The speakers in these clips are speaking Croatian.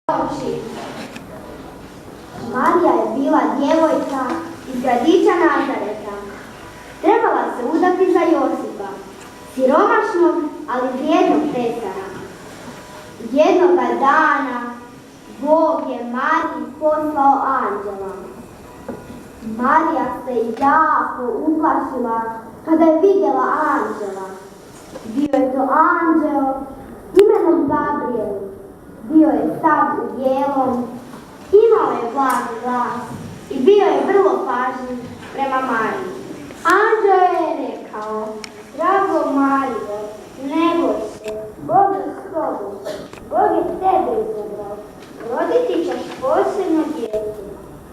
oči. Marija je bila djevojka iz gradića Nazareta. Trebala se udati za Josipa, siromašnog, ali vrijednog tesara. Jednoga dana Bog je Mariji poslao anđela. Marija se jako uplašila kada je vidjela anđela. Bio je to anđeo imenom Gabriel. Bio je sav u bijelom, imao je blagi glas i bio je vrlo pažljiv prema Mariji. Anđeo je rekao: drago Marijo, ne boj se, Bog je s tobom, Bog je tebe izabrao. Roditi ćeš posebno dijete,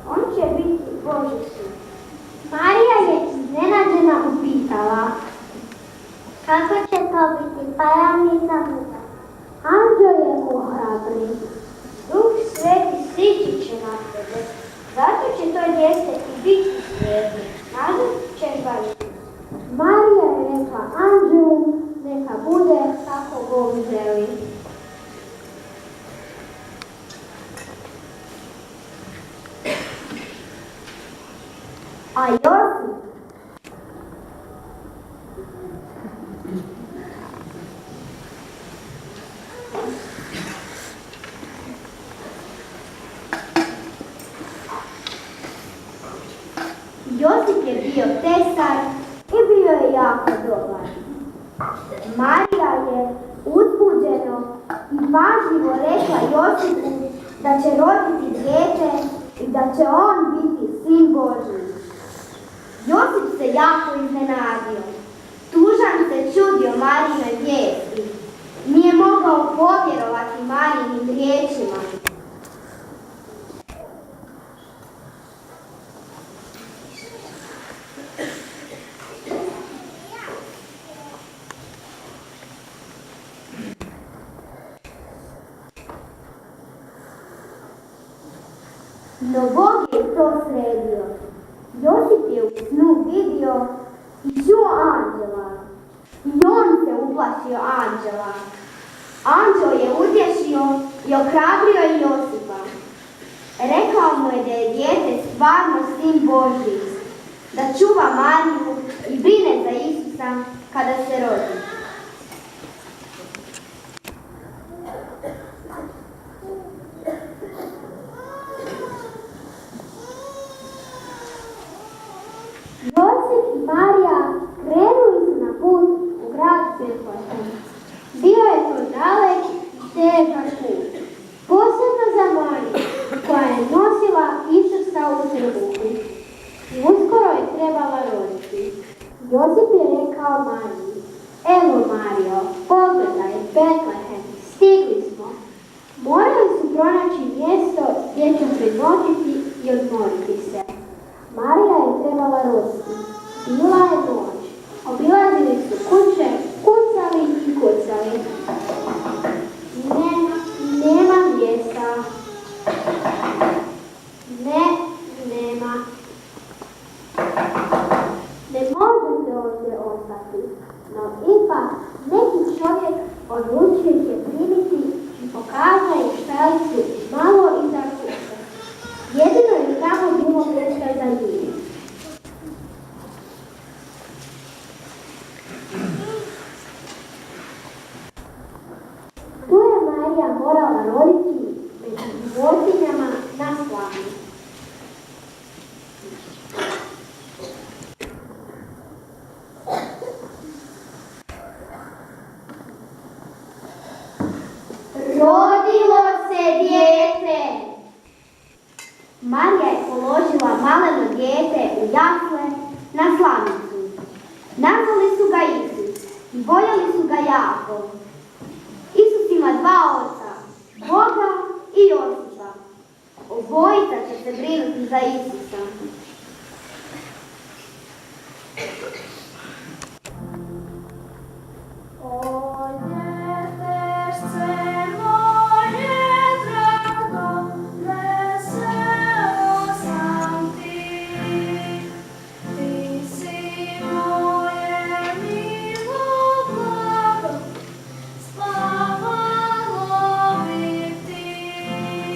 on će biti Božji sin. Marija je iznenađena upitala: kako će to biti, pa ja nisam muda. Anđeo je ohrabrio: Duh Sveti sići će na tebe, zato će to dijete i biti svijetlo, nazvat ćeš ga Isus. Marija je rekla anđelu: neka bude kako Bog želi. A Josip? Josip je bio tesar i bio je jako dobar. Marija je uzbuđeno i pažljivo rekla Josipu da će roditi dijete i da će on biti sin Božji. Josip se jako iznenadio. Tužan se čudio Marijinoj vijesti. Nije mogao povjerovati Marijinim riječima. No Bog je to sredio. Josip je u snu vidio i čuo anđela. I on se uplašio anđela. Anđel je utješio i ohrabrio i Josipa. Rekao mu je da je dijete stvarno sin Božji, da čuva Mariju i brine za Isusa kada se rodi. Josip i Marija krenuli su na put u grad Betlehem. Bio je to dalek i težak put, posebno za Mariju, koja je nosila Isusa u trbuhu. Uskoro je trebala roditi. Josip je rekao Mariji: evo Marijo, pogledaj, Betlehem, stigli smo. Morali su pronaći mjesto gdje će prenoćiti i odmoriti se. Marija je trebala roditi. Bila je noć. Obilazili su kuće, kucali i kucali. Nema mjesta. Nema. Ne možete ovdje ostati. No ipak neki čovjek odlučio ih je primiti i pokazao im štalicu malo iza kuće. Jedino je tamo bilo mjesta za njih. Tu je Marija morala roditi među životinjama na slami. Rodilo se dijete. Marija je položila maleno dijete u jasle na slamicu. Nazvali su ga Isus i voljeli su ga jako. Isus ima dva oca, Boga i Josipa. Obojica će se brinuti za Isusa. Slava, lovi ti.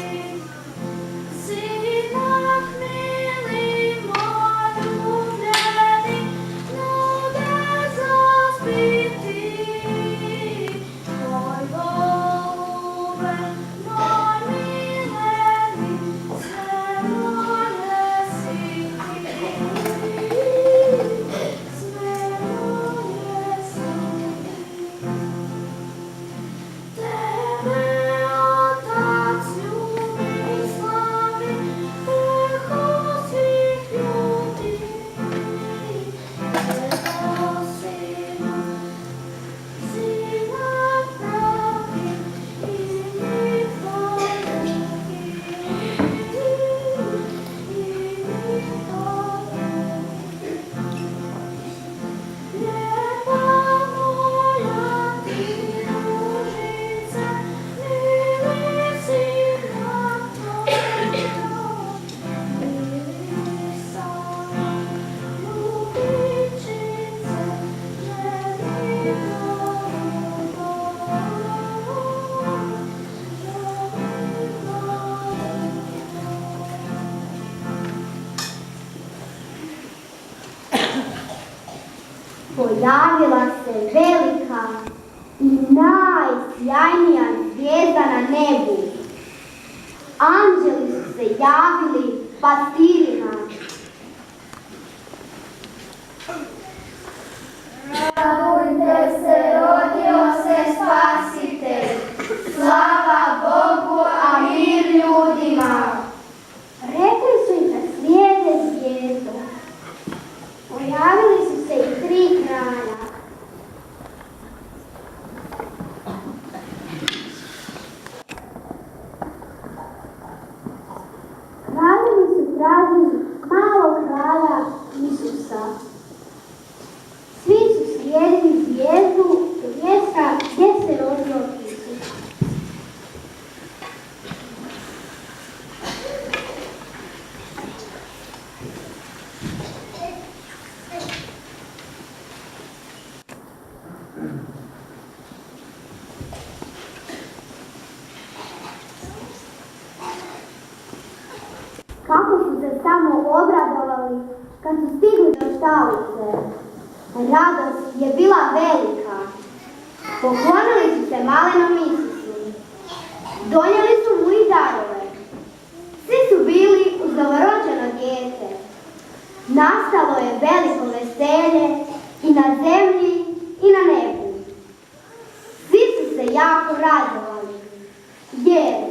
pojavila se velika i najsjajnija zvijezda na nebu. Anđeli su se javili pastirima. Radujte se, rodio se Spasitelj, slava Bogu, a mir ljudima. Rekli su im da slijede zvijezdu. Pojavili su se i 3 kralja. Kraljevi su tražili malog kralja Isusa. Svi su slijedili zvijezdu do mjesta gdje se rodio Isus. Kako su se samo obradovali kad su stigli do štalice. Radost je bila velika. Poklonili su se malenom Isusu. Donijeli su mu i darove. Svi su bili uz novorođeno dijete. Nastalo je veliko veselje i na zemlji i na nebu. Svi su se jako radovali, jer